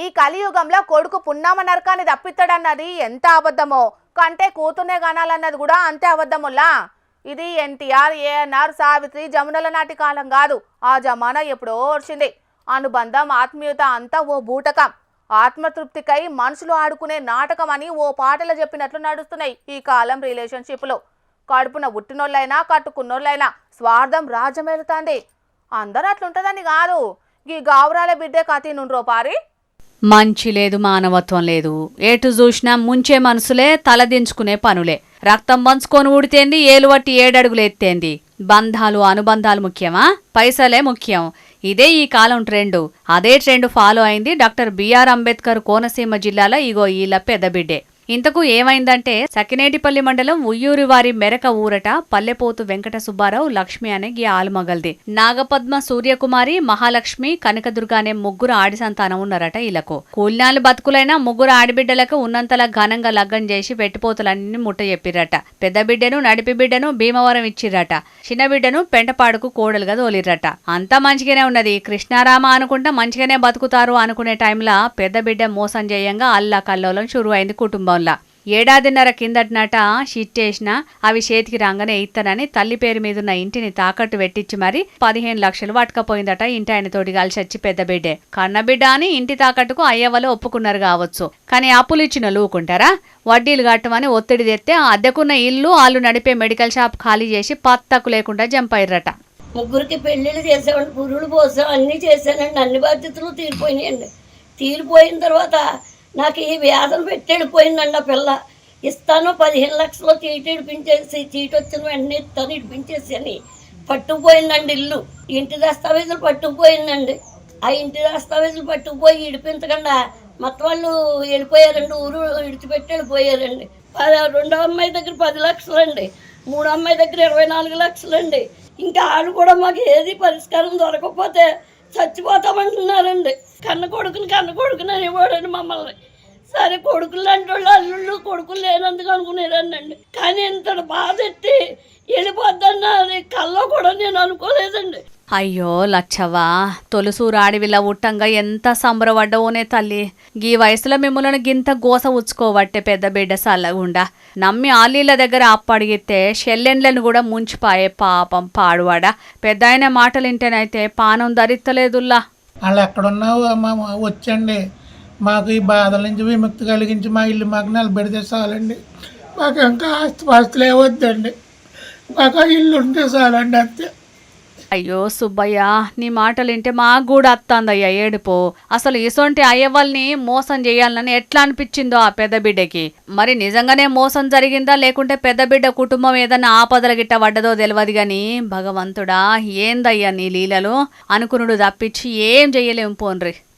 ఈ కలియుగంలో కొడుకు పున్నామ నరకాన్ని తప్పిస్తాడన్నది ఎంత అబద్ధమో కంటే కూతునే కనాలన్నది కూడా అంతే అబద్ధముల్లా. ఇది ఎన్టీఆర్, ఏఎన్ఆర్, సావిత్రి, జమునల నాటి కాలం కాదు. ఆ జమానా ఎప్పుడో వచ్చింది. అనుబంధం, ఆత్మీయత అంతా ఓ బూటకం. ఆత్మతృప్తికై మనుషులు ఆడుకునే నాటకం అని ఓ పాటలు చెప్పినట్లు నడుస్తున్నాయి ఈ కాలం రిలేషన్షిప్లో. కడుపున ఉట్టినోళ్ళైనా కట్టుకున్నోళ్ళైనా స్వార్థం రాజ్యమేలుతాంది. అందరూ అట్లుంటుందని కాదు. ఈ గావురాల బిడ్డే కథ నుండ్రో పారి. మంచి లేదు, మానవత్వం లేదు. ఏటు చూసినా ముంచే మనసులే, తలదించుకునే పనులే. రక్తం పంచుకొని ఊడితేంది, ఏలువట్టి 7 అడుగులు ఎత్తేంది. బంధాలు, అనుబంధాలు ముఖ్యమా? పైసలే ముఖ్యం. ఇదే ఈ కాలం ట్రెండు. అదే ట్రెండ్ ఫాలో అయింది డాక్టర్ బిఆర్ అంబేద్కర్ కోనసీమ జిల్లాలో ఇగో ఈల పెద్దబిడ్డే. ఇంతకు ఏమైందంటే సకినేటిపల్లి మండలం ఉయ్యూరివారి మెరక ఊరట పల్లెపోతు వెంకట సుబ్బారావు, లక్ష్మి అనే గీ ఆలుమగల్ది. నాగపద్మ, సూర్యకుమారి, మహాలక్ష్మి, కనకదుర్గ అనే 3 ఆడి సంతానం ఉన్నారట ఈలకు. కూలినాలు బతుకులైన 3 ఆడిబిడ్డలకు ఉన్నంతలా ఘనంగా లగ్గం చేసి వెట్టిపోతులన్నీ ముట్ట చెప్పిరట. పెద్ద బిడ్డను, నడిపి బిడ్డను భీమవరం ఇచ్చిరట. చిన్న బిడ్డను పెంటపాడుకు కోడలుగా తోలిరట. అంతా మంచిగానే ఉన్నది. కృష్ణారామ అనుకుంటా మంచిగానే బతుకుతారు అనుకునే టైంలా పెద్ద బిడ్డ మోసం చేయంగా అల్లా కల్లోలం షురువైంది కుటుంబం. 1.5 ఏడాది కిందటనట షిట్టేసిన అవి చేతికి రాగానే ఇత్తనని తల్లి పేరు మీదున్న ఇంటిని తాకట్టు పెట్టించి మరి 15 లక్షలు పట్టుకపోయిందట ఇంటి ఆయన తోటి కలిసి వచ్చి పెద్ద బిడ్డే. కన్నబిడ్డ అని ఇంటి తాకట్టుకు అయ్యవలు ఒప్పుకున్నారు కావచ్చు. కానీ అప్పులు ఇచ్చిన లూకుంటారా? వడ్డీలు కట్టమని ఒత్తిడి తెస్తే అద్దెకున్న ఇల్లు, వాళ్ళు నడిపే మెడికల్ షాప్ ఖాళీ చేసి పత్తకు లేకుండా జంపయ్యరట. ముగ్గురికి పెళ్లిళ్ళు చేసామండి, పురులు పోసాం, అన్నీ చేశానండి. అన్ని బాధ్యతలు తీరిపోయినాయండి. తీరిపోయిన తర్వాత నాకు ఈ వ్యాధం పెట్టి వెళ్ళిపోయిందండి. ఆ పిల్ల ఇస్తాను 15 లక్షలు చీటి ఇడిపించేసి, చీటి వచ్చిన వెంటనే ఇస్తాను ఇడిపించేసి అని పట్టుకుపోయిందండి. ఇల్లు, ఇంటి దస్తావేజులు పట్టుకుపోయిందండి. ఆ ఇంటి దస్తావేజులు పట్టుకుపోయి ఇడిపించకుండా మొత్తం వాళ్ళు వెళ్ళిపోయారండి. ఊరు విడిచిపెట్టి వెళ్ళిపోయారండి. 2వ అమ్మాయి దగ్గర 10 లక్షలండి, 3వ అమ్మాయి దగ్గర 24 లక్షలండి. ఇంకా వాళ్ళు కూడా మాకు ఏది పరిష్కారం దొరకకపోతే చచ్చిపోతామంటున్నారండి. కన్న కొడుకుని ఇవ్వడండి మమ్మల్ని. సరే కొడుకులు లాంటి వాళ్ళు అల్లుళ్ళు కొడుకులు లేనందుకు అనుకునేదాన్నండి. కానీ ఇంత బాధ ఎత్తి వెళ్ళిపోద్దన్న అది కల్లో కూడా నేను అనుకోలేదండి. అయ్యో లచ్చవ్వా, తొలుసూరు ఆడివిల్ల ఉట్టంగా ఎంత సంబరపడ్డవోనే తల్లి. గీ వయసులో మిమ్మల్ని గింత గోస ఉచ్చుకోవట్టే పెద్ద బిడ్డ సల్లగుండా. నమ్మి ఆలీల దగ్గర అప్పడిగితే షెల్లెండ్లను కూడా ముంచిపాయే పాపం పాడువాడా. పెద్ద ఆయన మాటలు వింటేనైతే పానం ధరిత్తలేదుల్లా. వాళ్ళు ఎక్కడున్నావు వచ్చండి, మాకు ఈ బాధల నుంచి విముక్తి కలిగించి మా ఇల్లు మాకు నిలబెడితే చాలండి. మాకు ఇంకా ఆస్తులు ఏవద్దండి, మాకు ఆ ఇల్లు ఉంటే చాలండి అంతే. అయ్యో సుబ్బయ్య, నీ మాటలు వింటే మాకు కూడా అత్తందయ్యా ఏడుపు. అసలు ఇసొంటి అయ్యవాళ్ళని మోసం చేయాలని ఎట్లా అనిపించిందో ఆ పెద్ద బిడ్డకి. మరి నిజంగానే మోసం జరిగిందా లేకుంటే పెద్ద బిడ్డ కుటుంబం ఏదన్నా ఆపదల గిట్ట పడ్డదో తెలియదు గాని, భగవంతుడా ఏందయ్యా నీ లీలలు అనుకునుడు తప్పించి ఏం చెయ్యలేం పోన్రి.